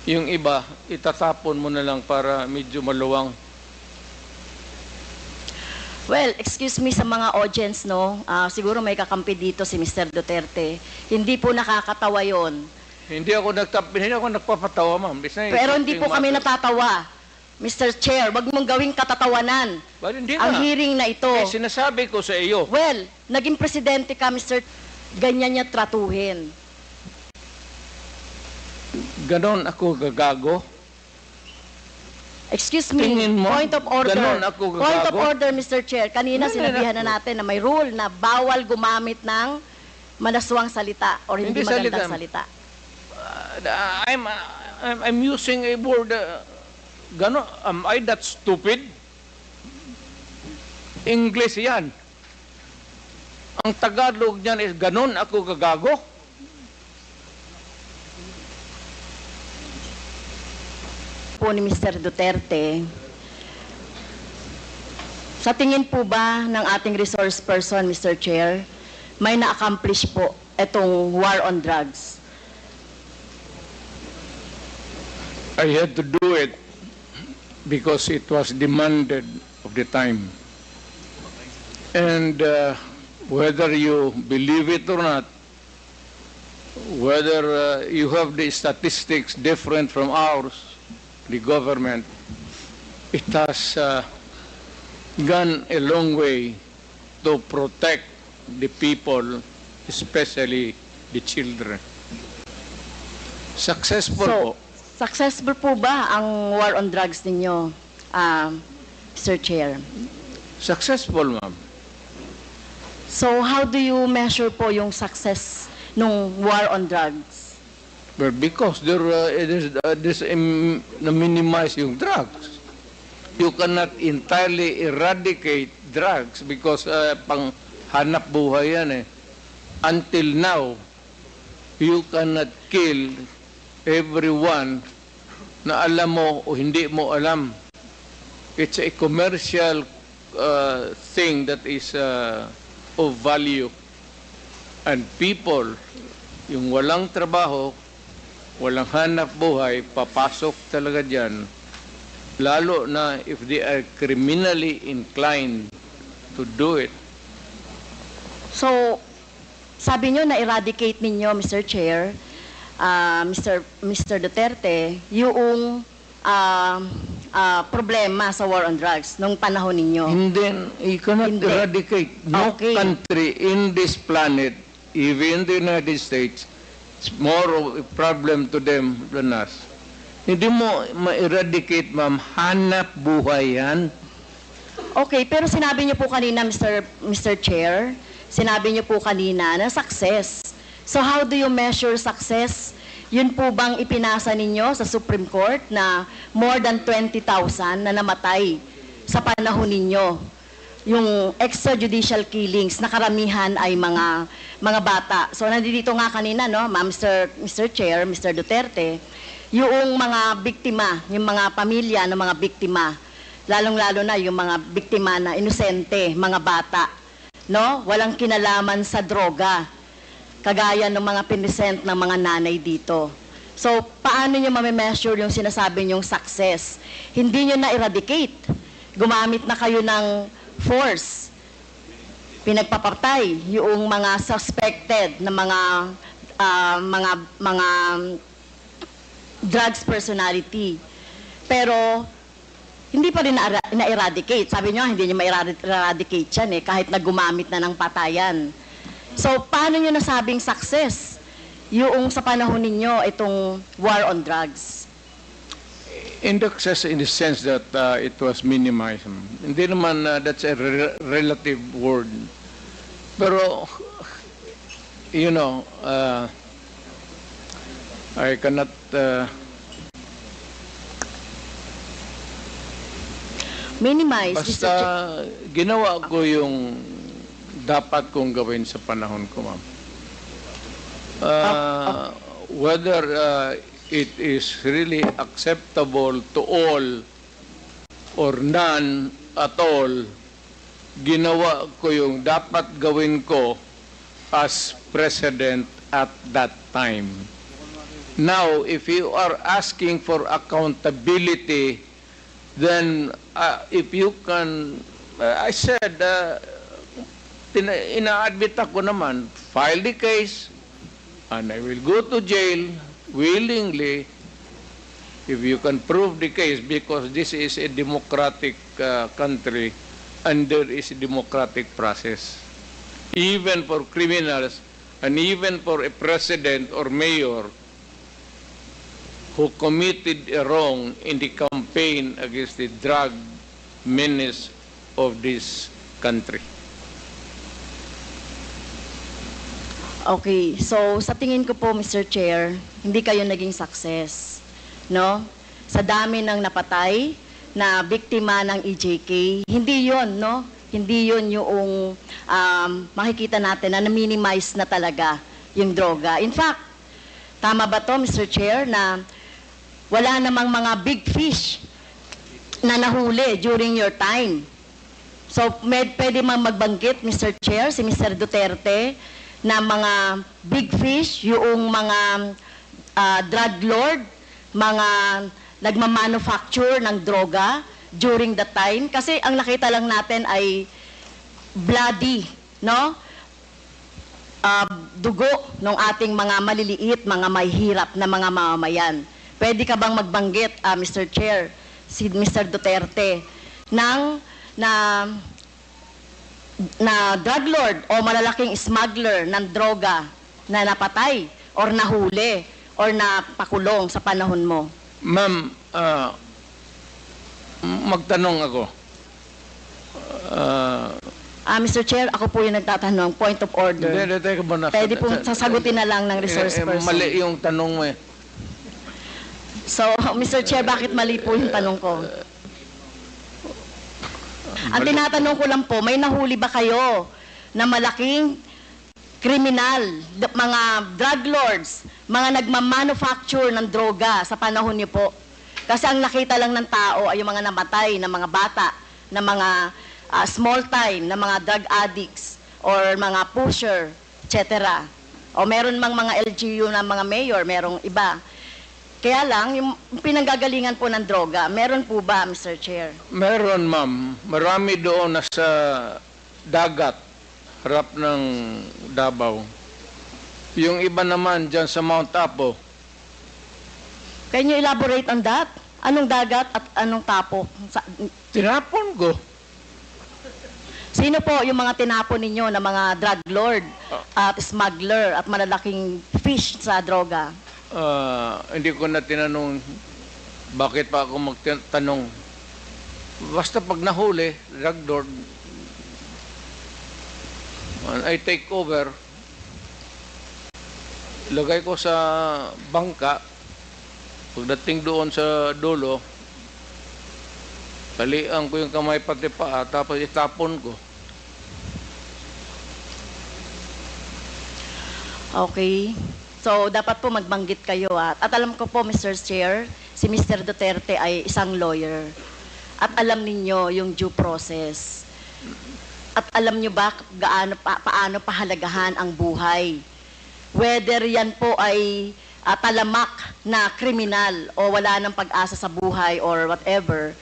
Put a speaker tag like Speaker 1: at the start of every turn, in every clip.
Speaker 1: Yung iba, itatapon mo na lang para medyo maluwang.
Speaker 2: Well, excuse me sa mga audience, no? Siguro may kakampi dito si Mr. Duterte. Hindi po nakakatawa yon.
Speaker 1: Hindi ako nagpapatawa, ma'am.
Speaker 2: Pero hindi po kami natatawa. Mr. Chair, wag mong gawing katatawanan
Speaker 1: Hindi
Speaker 2: ang
Speaker 1: na.
Speaker 2: hearing na ito.
Speaker 1: Sinasabi ko sa iyo.
Speaker 2: Well, naging presidente ka, Mr. Ganyan niya tratuhin.
Speaker 1: Ganon ako gagago.
Speaker 2: Excuse me,
Speaker 1: Tingin mo,
Speaker 2: point of order.
Speaker 1: ganon ako gagago?
Speaker 2: Point of order, Mr. Chair. Kanina
Speaker 1: Ganon
Speaker 2: sinabihan
Speaker 1: ako.
Speaker 2: na natin na may rule na bawal gumamit ng manaswang salita or hindi magandang salita.
Speaker 1: I'm using a word. Ganon. Am I that stupid? English yan. Ang Tagalog niyan is ganon ako gagago.
Speaker 2: Po ni Mr. Duterte, sa tingin po ba ng ating resource person, Mr. Chair, may na-accomplish po itong war on drugs?
Speaker 1: I had to do it because it was demanded of the time. And whether you believe it or not, whether you have the statistics different from ours, the government, it has gone a long way to protect the people, especially the children. Successful po.
Speaker 2: Successful po ba ang war on drugs ninyo, Mr. Chair?
Speaker 1: Successful, ma'am.
Speaker 2: So how do you measure po yung success ng war on drugs?
Speaker 1: Well, because there's na-minimize yung drugs. You cannot entirely eradicate drugs because pang hanap buhay yan eh. Until now, you cannot kill everyone na alam mo o hindi mo alam. It's a commercial thing that is of value. And people, yung walang trabaho, walang hanap buhay, papasok talaga dyan, lalo na if they are criminally inclined to do it.
Speaker 2: So, sabi nyo na-eradicate ninyo, Mr. Chair, Mr. Duterte, yung problema sa war on drugs nung panahon ninyo.
Speaker 1: And then, you cannot eradicate. No country in this planet, even the United States, it's more of a problem to them than us. Hindi mo ma-eradicate, ma'am. Hanap buhay yan.
Speaker 2: Okay, pero sinabi niyo po kanina, Mr. Chair, sinabi niyo po kanina na success. So how do you measure success? Yun po bang ipinasa ninyo sa Supreme Court na more than 20,000 na namatay sa panahon ninyo? Yung extrajudicial killings na karamihan ay mga bata. So nandito nga kanina, no, Mr. Chair, Mr. Duterte, yung mga biktima, yung mga pamilya ng mga biktima, lalong-lalo na yung mga biktima na inosente, mga bata, no? Walang kinalaman sa droga, kagaya ng mga pinisent ng mga nanay dito. So, paano nyo mamimeasure yung sinasabi nyong success? Hindi nyo na-eradicate. Gumamit na kayo ng force. Pinagpapatay yung mga suspected na mga drugs personality. Pero, hindi pa rin na-eradicate. Sabi nyo, hindi nyo ma-eradicate yan kahit na gumamit na ng patayan. So, paano nyo nasabing success yung sa panahon ninyo itong war on drugs?
Speaker 1: In the sense that it was minimized. Hindi naman that's a relative word. Pero, you know, I cannot...
Speaker 2: minimize,
Speaker 1: basta ginawa ko yung dapat kong gawin sa panahon ko, ma'am. Whether it is really acceptable to all or none at all, ginawa ko yung dapat gawin ko as president at that time. Now, if you are asking for accountability, then if you can, I said, ina-admit ako naman, file the case, and I will go to jail willingly if you can prove the case, because this is a democratic country and there is a democratic process. Even for criminals and even for a president or mayor who committed a wrong in the campaign against the drug menace of this country.
Speaker 2: Okay, so sa tingin ko po, Mr. Chair, hindi kayo naging success, no? Sa dami ng napatay na biktima ng EJK, hindi yon, no? Hindi yon yung makikita natin na na-minimize na talaga yung droga. In fact, tama ba to, Mr. Chair, na wala namang mga big fish na nahuli during your time? So, pwede mang magbanggit, Mr. Chair, si Mr. Duterte, na mga big fish, yung mga drug lord, mga nagmamanufacture ng droga during that time. Kasi ang nakita lang natin ay bloody, no? Dugo ng ating mga maliliit, mga mahihirap na mga mamamayan. Pwede ka bang magbanggit, Mr. Chair, si Mr. Duterte, na drug lord o malalaking smuggler ng droga na napatay or nahuli or napakulong sa panahon mo?
Speaker 1: Ma'am, magtanong ako.
Speaker 2: Mr. Chair, ako po yung nagtatanong. Point of order.
Speaker 1: Teka muna.
Speaker 2: Pwede po sasagutin na lang ng resource person.
Speaker 1: Mali yung tanong mo eh.
Speaker 2: So, Mr. Chair, bakit mali po yung tanong ko? Ang tinatanong ko lang po, may nahuli ba kayo na malaking kriminal, mga drug lords, mga nagmamanufacture ng droga sa panahon niyo po? Kasi ang nakita lang ng tao ay yung mga namatay na mga bata, na mga small time, na mga drug addicts, or mga pusher, etc. O meron mang mga LGU na mga mayor, merong iba. Kaya lang, yung pinanggagalingan po ng droga, meron po ba, Mr. Chair?
Speaker 1: Meron, ma'am. Marami doon nasa dagat, harap ng Davao. Yung iba naman dyan sa Mount Apo.
Speaker 2: Can you elaborate on that? Anong dagat at anong tapo?
Speaker 1: Tinapon ko.
Speaker 2: Sino po yung mga tinapon ninyo na mga drug lord at smuggler at malalaking fish sa droga?
Speaker 1: Hindi ko na tinanong bakit pa ako magtanong. Basta pag nahuli, drug lord, I take over, lagay ko sa bangka, pagdating doon sa dulo, talian ko yung kamay pati paa, tapos itapon ko.
Speaker 2: Okay. So, dapat po magbanggit kayo. At alam ko po, Mr. Chair, si Mr. Duterte ay isang lawyer. At alam ninyo yung due process. At alam nyo ba paano pahalagahan ang buhay? Whether yan po ay talamak na kriminal o wala ng pag-asa sa buhay or whatever,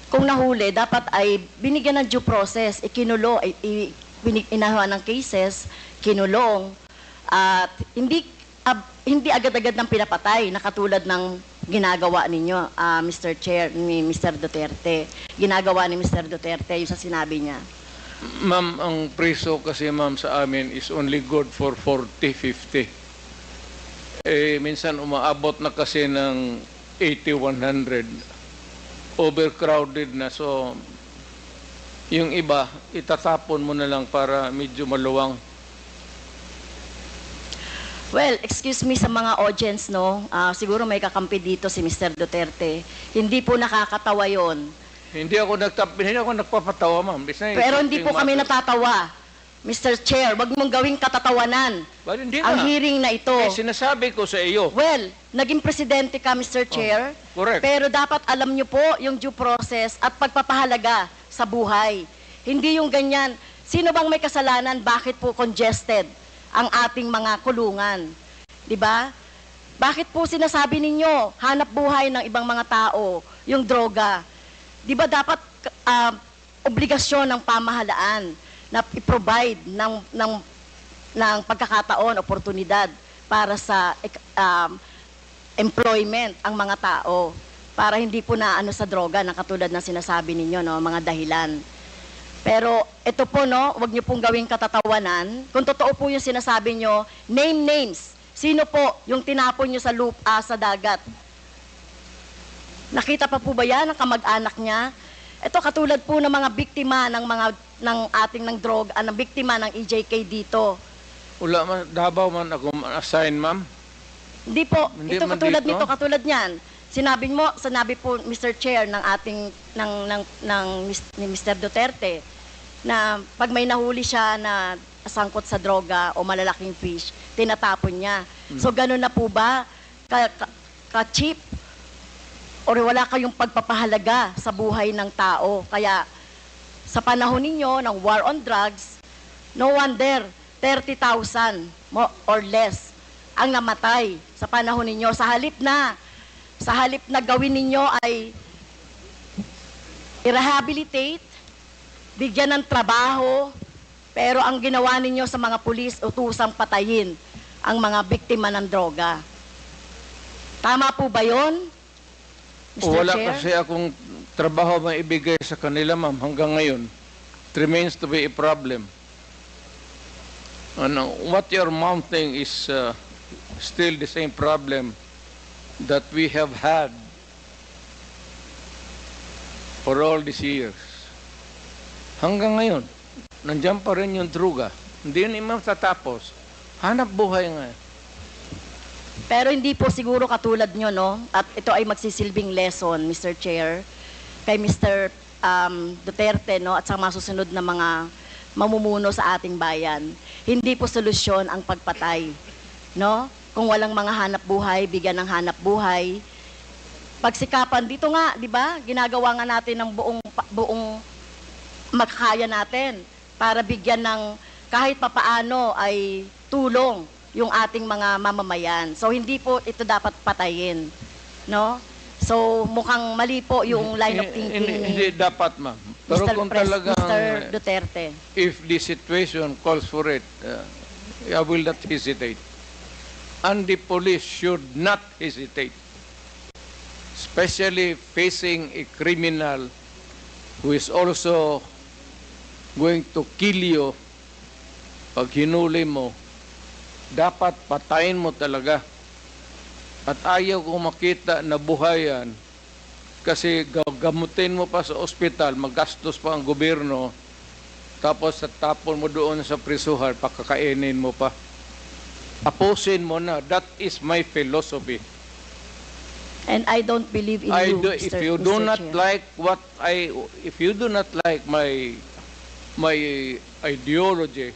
Speaker 2: kung nahuli, dapat ay binigyan ng due process, ikinulo, inahuan ng cases, kinulong, at hindi agad-agad ng pinapatay na katulad ng ginagawa ninyo, Mr. Chair, ni Mr. Duterte. Ginagawa ni Mr. Duterte yung sa sinabi niya.
Speaker 1: Ma'am, ang preso kasi ma'am sa amin is only good for 40, 50. Minsan umaabot na kasi ng 80, 100. Overcrowded na. So, yung iba, itatapon mo na lang para medyo maluwang.
Speaker 2: Well, excuse me sa mga audience, no? Siguro may kakampi dito si Mr. Duterte. Hindi po nakakatawa yon.
Speaker 1: Hindi ako nagpapatawa, ma'am.
Speaker 2: Pero hindi po kami natatawa. Mr. Chair, wag mong gawing katatawanan
Speaker 1: But hindi
Speaker 2: ang
Speaker 1: na.
Speaker 2: hearing na ito.
Speaker 1: Sinasabi ko sa iyo.
Speaker 2: Well, naging presidente ka, Mr. Chair.
Speaker 1: Correct.
Speaker 2: Pero dapat alam niyo po yung due process at pagpapahalaga sa buhay. Hindi yung ganyan. Sino bang may kasalanan? Bakit po congested ang ating mga kulungan? 'Di ba? Bakit po sinasabi ninyo, hanap buhay ng ibang mga tao, yung droga? Di ba dapat obligasyon ng pamahalaan na i-provide ng pagkakataon, oportunidad para sa employment ang mga tao para hindi po na ano sa droga na katulad ng sinasabi ninyo, no, mga dahilan. Pero ito po, no, wag niyo pong gawing katatawanan. Kung totoo po yung sinasabi niyo, name names. Sino po yung tinapon niyo sa sa dagat? Nakita pa po ba yan ng kamag-anak niya? Ito katulad po ng mga biktima ng droga, ng biktima ng EJK dito.
Speaker 1: Wala man, Davao man ako assign, ma'am.
Speaker 2: Hindi po.
Speaker 1: Hindi
Speaker 2: Ito
Speaker 1: man
Speaker 2: katulad
Speaker 1: dito?
Speaker 2: nito, katulad niyan. Sinabi po Mr. Chair ng ating ni Mr. Duterte na pag may nahuli siya na sangkot sa droga o malalaking fish, tinatapon niya. So gano'n na po ba ka-cheap or wala kayong pagpapahalaga sa buhay ng tao? Kaya sa panahon ninyo ng war on drugs, no wonder 30,000 or less ang namatay sa panahon ninyo. Sa halip na gawin ninyo ay i-rehabilitate, bigyan ng trabaho, pero ang ginawa ninyo sa mga pulis, utusang patayin ang mga biktima ng droga. Tama po ba yun, Mr.
Speaker 1: Wala
Speaker 2: Chair?
Speaker 1: kasi akong trabaho maibigay sa kanila, ma'am, hanggang ngayon. It remains to be a problem. And what you're mounting is still the same problem that we have had for all these years. Hanggang ngayon, nandiyan pa rin yung droga. Hindi yun matatapos. Hanap buhay nga.
Speaker 2: Pero hindi po siguro katulad nyo, no? At ito ay magsisilbing lesson, Mr. Chair, kay Mr. Duterte, no? At sa mga susunod na mga mamumuno sa ating bayan. Hindi po solusyon ang pagpatay, no? Kung walang mga hanap buhay, bigyan ng hanap buhay. Pagsikapan dito nga, di ba? Ginagawa nga natin ng buong makakaya natin para bigyan ng kahit papaano ay tulong yung ating mga mamamayan. So hindi po ito dapat patayin, no? So mukhang mali po yung line of thinking
Speaker 1: Hindi dapat, ma'am. Pero kung talagang
Speaker 2: Mr. Duterte.
Speaker 1: if the situation calls for it, I will not hesitate. And the police should not hesitate, especially facing a criminal who is also going to kill you. Pag hinuli mo, dapat patayin mo talaga. At ayaw ko makita na buhayan kasi gamutin mo pa sa ospital, magastos pa ang gobyerno, tapos tapon mo doon sa prisuhan, pakakainin mo pa. Tapusin mo na. That is my philosophy.
Speaker 2: And I don't believe in you,
Speaker 1: If
Speaker 2: Mr.
Speaker 1: you do
Speaker 2: Mr.
Speaker 1: not
Speaker 2: Chair.
Speaker 1: like if you do not like my ideology,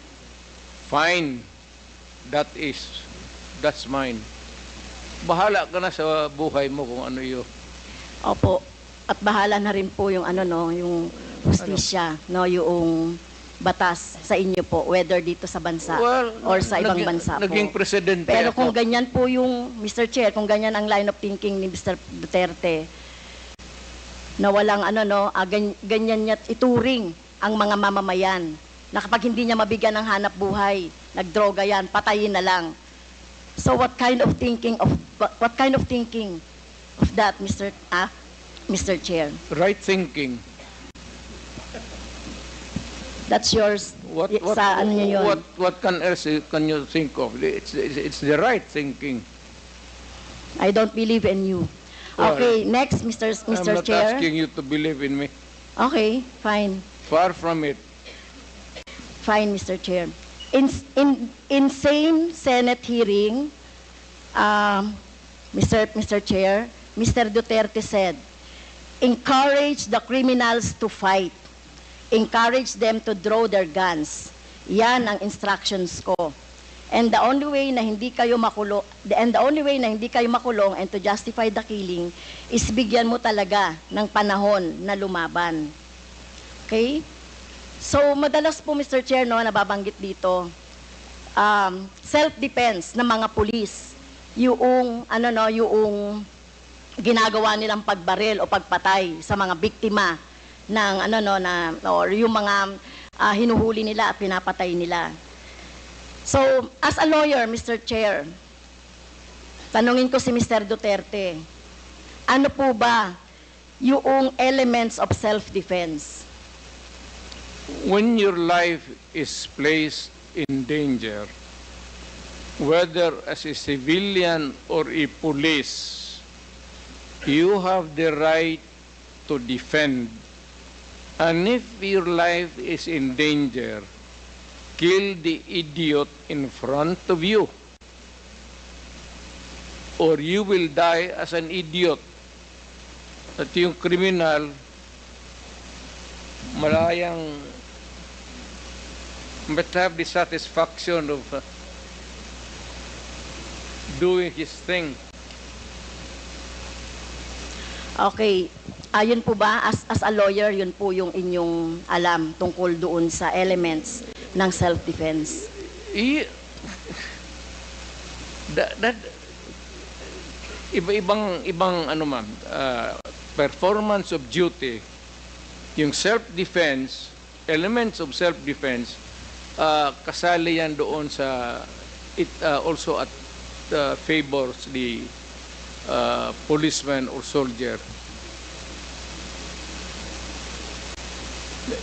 Speaker 1: fine. That's mine. Bahala ka na sa buhay mo kung ano yun.
Speaker 2: Opo. At bahala na rin po yung yung hustisya, no, yung batas sa inyo po, whether dito sa bansa or sa ibang bansa po.
Speaker 1: Naging presidente
Speaker 2: Pero kung
Speaker 1: ako.
Speaker 2: ganyan po yung, Mr. Chair, kung ganyan ang line of thinking ni Mr. Duterte, na walang ganyan niya ituring ang mga mamamayan, na kapag hindi niya mabigyan ng hanap buhay, nagdroga yan, patayin na lang. So what kind of thinking of that, Mr. Chair?
Speaker 1: Right thinking.
Speaker 2: That's yours.
Speaker 1: What
Speaker 2: Niyo yun?
Speaker 1: what can you think of? It's the right thinking.
Speaker 2: I don't believe in you. Okay, next, Mr.
Speaker 1: I'm not
Speaker 2: Chair.
Speaker 1: asking you to believe in me.
Speaker 2: Okay, fine.
Speaker 1: Far from it.
Speaker 2: Fine, Mr. Chair. In same Senate hearing, Mr. Chair, Mr. Duterte said, encourage the criminals to fight. Encourage them to draw their guns. Yan ang instructions ko. And the only way na hindi kayo makulong, and to justify the killing is bigyan mo talaga ng panahon na lumaban. Okay? So, madalas po, Mr. Chair, no, nababanggit dito, self-defense ng mga pulis. yung yung ginagawa nilang pagbaril o pagpatay sa mga biktima ng or yung mga hinuhuli nila at pinapatay nila. So, as a lawyer, Mr. Chair, tanungin ko si Mr. Duterte, ano po ba yung elements of self-defense?
Speaker 1: When your life is placed in danger, whether as a civilian or a police, you have the right to defend. And if your life is in danger, kill the idiot in front of you, or you will die as an idiot. At yung kriminal, malayang must have the satisfaction of doing his thing.
Speaker 2: Okay, yun po ba, as a lawyer, yun po yung inyong alam tungkol doon sa elements ng self-defense?
Speaker 1: Ibang ano ma'am, performance of duty, yung self-defense, elements of self-defense, kasali yan doon sa, it also at favors the policeman or soldier.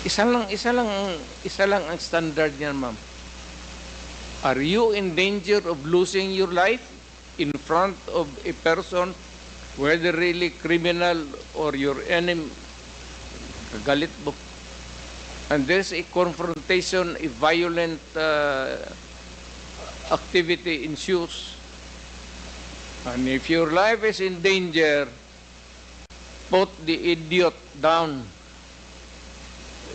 Speaker 1: Isa lang ang standard niyan, ma'am. Are you in danger of losing your life in front of a person, whether really criminal or your enemy, kagalit mo, and there's a confrontation, a violent activity ensues, and if your life is in danger, put the idiot down.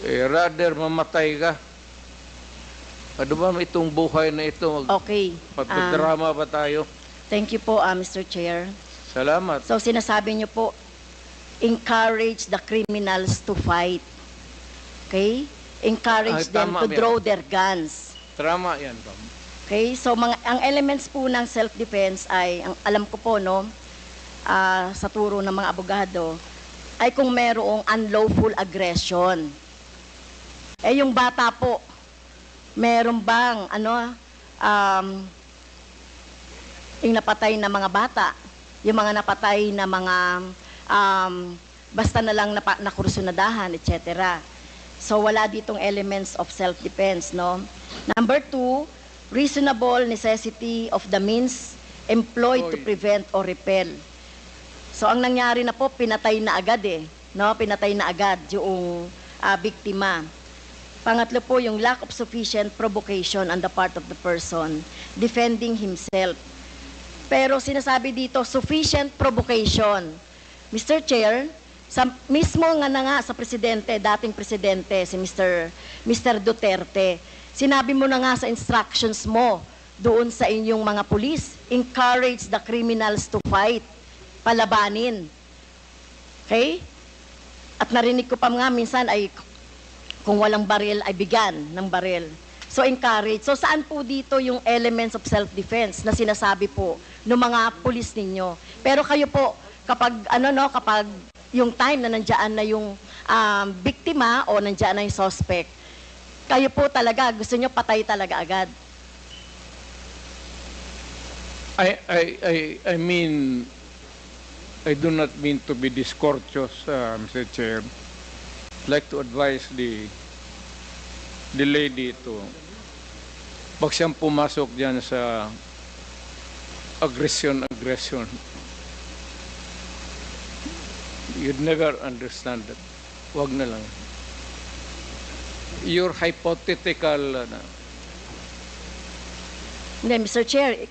Speaker 1: Rather mamatay ka. Ano ba itong buhay na ito?
Speaker 2: Okay.
Speaker 1: Pagdrama ba tayo?
Speaker 2: Thank you po, Mr. Chair.
Speaker 1: Salamat.
Speaker 2: So sinasabi niyo po, encourage the criminals to fight. Okay? Encourage them to draw their guns.
Speaker 1: Tama yan, ma'am.
Speaker 2: Okay? So ang elements po ng self-defense ay, ang alam ko po, no, sa turo ng mga abogado, ay kung merong unlawful aggression. Yung bata po, meron bang yung napatay na mga bata, yung mga napatay na mga basta na lang nakursunadahan, etc. So wala ditong elements of self-defense, no? Number 2, reasonable necessity of the means employed to prevent or repel. So ang nangyari na po, pinatay na agad no? Pinatay na agad yung biktima. Pangatlo po, yung lack of sufficient provocation on the part of the person defending himself. Pero sinasabi dito, sufficient provocation. Mr. Chair, mismo nga sa presidente, dating presidente, si Mr. Duterte, sinabi mo na nga sa instructions mo doon sa inyong mga pulis, encourage the criminals to fight, palabanin. Okay? At narinig ko pa nga minsan ay kung walang baril ay bigyan ng baril. So encourage. So saan po dito yung elements of self-defense na sinasabi po ng mga pulis ninyo? Pero kayo po, kapag kapag yung time na nandiyan na yung biktima o nandiyan na yung suspect, kayo po talaga gusto nyo patay talaga agad.
Speaker 1: I mean, I do not mean to be discourteous, Mr. Chair. I'd like to advise the lady to, pag siyang pumasok dyan sa aggression, you'd never understand that. Wag na lang. Your hypothetical,
Speaker 2: Hindi, Mr. Chair,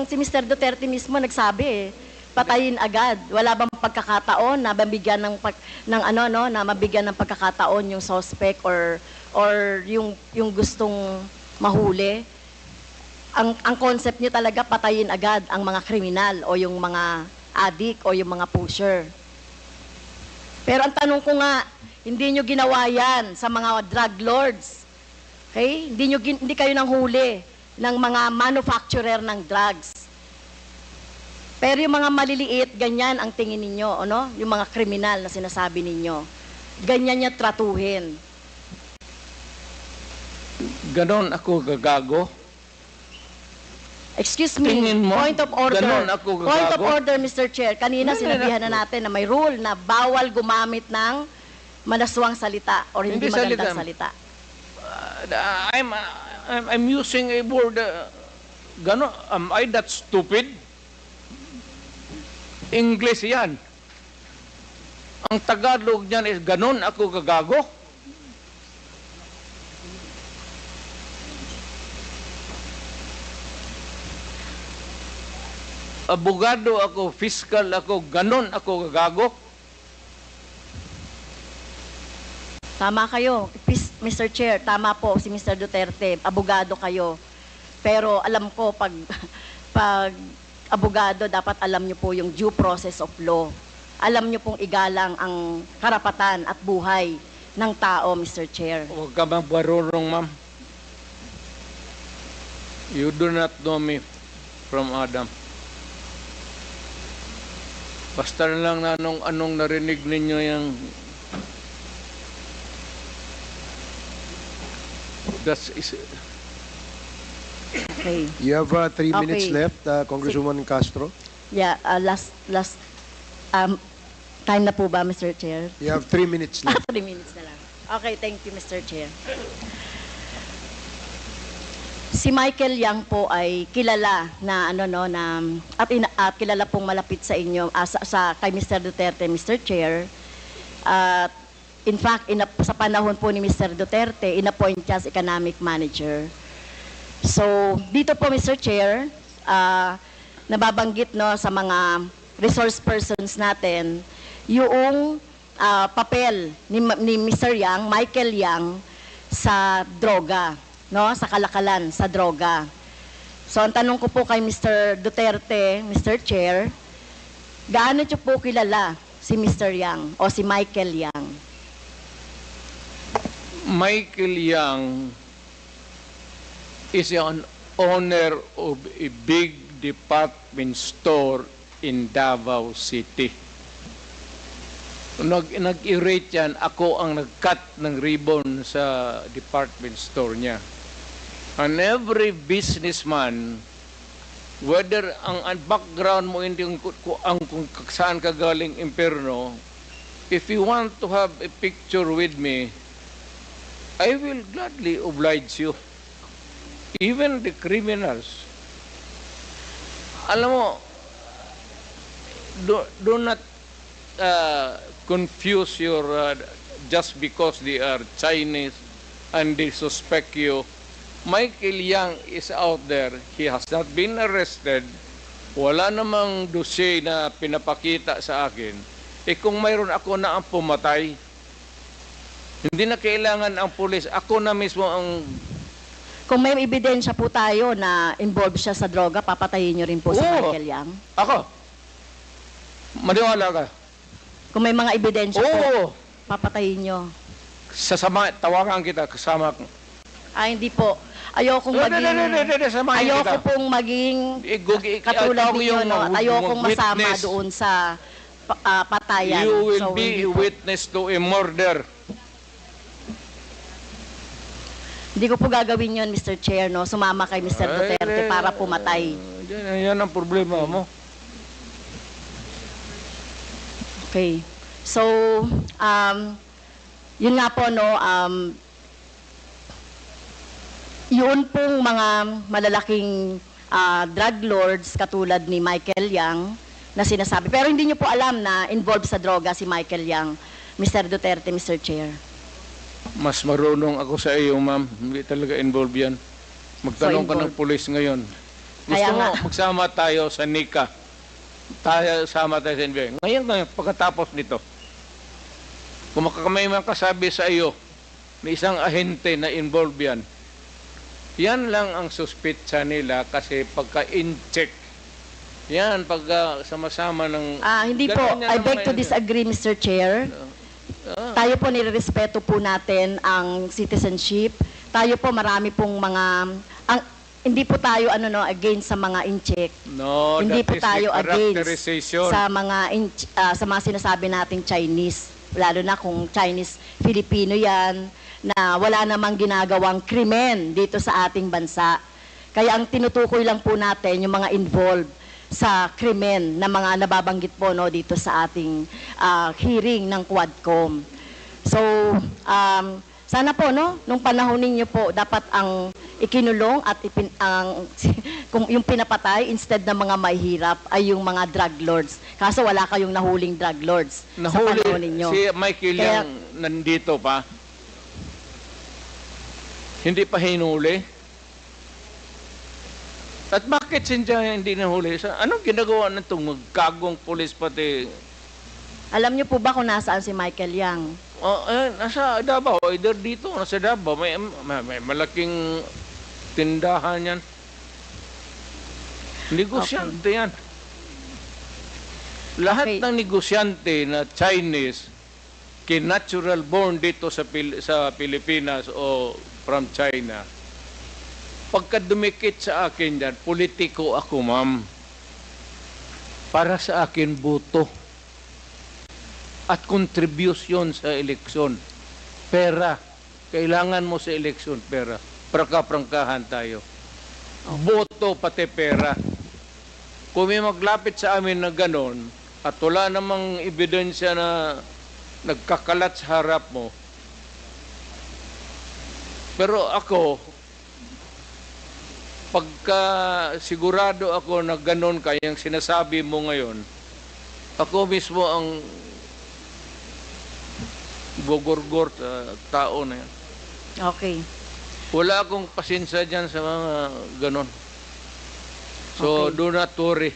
Speaker 2: si Mr. Duterte mismo nagsabi patayin agad. Wala bang pagkakataon na mabigyan na mabigyan ng pagkakataon yung suspect or yung gustong mahuli? Ang concept niyo talaga patayin agad ang mga kriminal o yung mga addict o yung mga pusher. Pero ang tanong ko nga, hindi niyo ginawa yan sa mga drug lords. Okay? Hindi kayo nang huli ng mga manufacturer ng drugs. Pero yung mga maliliit, ganyan ang tingin ninyo, ano? Yung mga kriminal na sinasabi ninyo. Ganyan niya tratuhin.
Speaker 1: Ganon ako gagago.
Speaker 2: Excuse me,
Speaker 1: Tingin mo,
Speaker 2: point of order.
Speaker 1: ganon ako gagago?
Speaker 2: Point of order, Mr. Chair. Kanina
Speaker 1: Hindi
Speaker 2: sinabihan
Speaker 1: na-
Speaker 2: na natin na may rule na bawal gumamit ng manaswang salita or hindi
Speaker 1: Hindi
Speaker 2: magandang
Speaker 1: salita.
Speaker 2: salita.
Speaker 1: I'm using a word. Ganon, am I that stupid? English yan. Ang Tagalog niyan is ganon ako gagago. Abogado ako, fiscal ako, ganon ako gagago.
Speaker 2: Tama kayo, Mr. Chair, tama po si Mr. Duterte, abogado kayo. Pero alam ko, pag abogado, dapat alam niyo po yung due process of law. Alam niyo pong igalang ang karapatan at buhay ng tao, Mr. Chair.
Speaker 1: Huwag ka magbarurong, ma'am. You do not know me from Adam. Basta na lang na anong narinig ninyo yung that's is
Speaker 2: Okay.
Speaker 3: You have 3 minutes
Speaker 2: Okay.
Speaker 3: left, Congresswoman Castro.
Speaker 2: Yeah, last time na po ba, Mr. Chair?
Speaker 3: You have 3 minutes left.
Speaker 2: 3 minutes na lang. Okay, thank you, Mr. Chair. Si Michael Yang po ay kilala na at kilala pong malapit sa inyo kay Mr. Duterte, Mr. Chair. At in fact, sa panahon po ni Mr. Duterte, inappoint siya as economic manager. So, dito po, Mr. Chair, nababanggit sa mga resource persons natin yung papel ni Mr. Yang, Michael Yang, sa droga, sa kalakalan, sa droga. So, ang tanong ko po kay Mr. Duterte, Mr. Chair, gaano niyo po kilala si Mr. Yang o si Michael Yang?
Speaker 1: Michael Yang is an owner of a big department store in Davao City. Nag-irate yan, ako ang nag-cut ng ribbon sa department store niya. And every businessman, whether ang background mo hindi kung saan ka galing impyerno, if you want to have a picture with me, I will gladly oblige you. Even the criminals. Alam mo, do not confuse your, just because they are Chinese and they suspect you. Michael Yang is out there. He has not been arrested. Wala namang dossier na pinapakita sa akin. Kung mayroon ako na ang pumatay, hindi na kailangan ang pulis. Ako na mismo ang...
Speaker 2: Kung may ebidensya po tayo na involved siya sa droga, papatayin niyo rin po si
Speaker 1: Oo.
Speaker 2: Michael Yang?
Speaker 1: Ako? Maniwala ka?
Speaker 2: Kung may mga ebidensya po,
Speaker 1: Oo.
Speaker 2: papatayin niyo?
Speaker 1: Sasama, tawagan kita, kasama ko.
Speaker 2: Hindi po. Ayokong maging...
Speaker 1: Samahin
Speaker 2: Ayoko
Speaker 1: kita.
Speaker 2: pong maging katulad
Speaker 1: Ikaw
Speaker 2: ninyo,
Speaker 1: yung
Speaker 2: ayokong masama
Speaker 1: witness.
Speaker 2: doon sa patayan.
Speaker 1: You will
Speaker 2: So,
Speaker 1: be
Speaker 2: hindi
Speaker 1: a
Speaker 2: po.
Speaker 1: witness to a murder.
Speaker 2: Hindi ko po gagawin yun, Mr. Chair, sumama kay Mr. Duterte para pumatay.
Speaker 1: Yan ang problema mo.
Speaker 2: Okay. So, yun nga po, yun pong mga malalaking drug lords katulad ni Michael Yang na sinasabi. Pero hindi nyo po alam na involved sa droga si Michael Yang, Mr. Duterte, Mr. Chair.
Speaker 1: Mas marunong ako sa iyo, ma'am. Hindi talaga involved yan. Magtanong ka ng
Speaker 2: involved.
Speaker 1: pulis ngayon. Gusto
Speaker 2: Kaya
Speaker 1: mo,
Speaker 2: nga.
Speaker 1: magsama tayo sa NICA. Sama tayo sa NBI. Ngayon, pagkatapos nito, kung may makasabi sa iyo na isang ahente na involved yan, yan lang ang suspitsa nila kasi pagka-in-check, yan, pag sama-sama ng...
Speaker 2: Hindi po.
Speaker 1: Ganun yan
Speaker 2: I
Speaker 1: ang
Speaker 2: beg to
Speaker 1: mga-
Speaker 2: disagree, Mr. Chair. Tayo po nirerespeto po natin ang citizenship. Tayo po marami pong mga... hindi po tayo against sa mga in-check.
Speaker 1: No,
Speaker 2: Hindi
Speaker 1: that
Speaker 2: po
Speaker 1: is
Speaker 2: tayo
Speaker 1: the
Speaker 2: against
Speaker 1: characterization.
Speaker 2: sa mga sinasabi nating Chinese, lalo na kung Chinese Filipino 'yan na wala namang ginagawang krimen dito sa ating bansa. Kaya ang tinutukoy lang po natin yung mga involved sa krimen na mga nababanggit po dito sa ating hearing ng Quadcom. So, sana po nung panahon ninyo po dapat ang ikinulong at kung yung pinapatay instead ng mga mahihirap ay yung mga drug lords. Kaso wala kayong nahuling drug lords sa panahon ninyo.
Speaker 1: Si Michael
Speaker 2: Kaya-
Speaker 1: Yang nandito pa. Hindi pa hinuli. At bakit siya hindi nahuli? Anong ginagawa na itong magkagong pulis pati?
Speaker 2: Alam niyo po ba kung nasaan si Michael Yang?
Speaker 1: Nasa Davao, either dito o nasa Davao. May malaking tindahan yan. Negosyante yan. Lahat
Speaker 2: Okay.
Speaker 1: ng negosyante na Chinese, natural born dito sa Pilipinas o from China, pagka dumikit sa akin yan, politiko ako, ma'am. Para sa akin, buto. At contribution sa eleksyon. Pera. Kailangan mo sa eleksyon, pera. Prangka-prangkahan tayo. Boto pati pera. Kung may maglapit sa amin na ganon, at wala namang ebidensya na nagkakalat sa harap mo, pero ako, pagka sigurado ako na ganon kayang sinasabi mo ngayon, ako mismo ang gogorgor sa tao na yan.
Speaker 2: Okay.
Speaker 1: Wala akong pasensya dyan sa mga ganon. So,
Speaker 2: Okay.
Speaker 1: do not worry.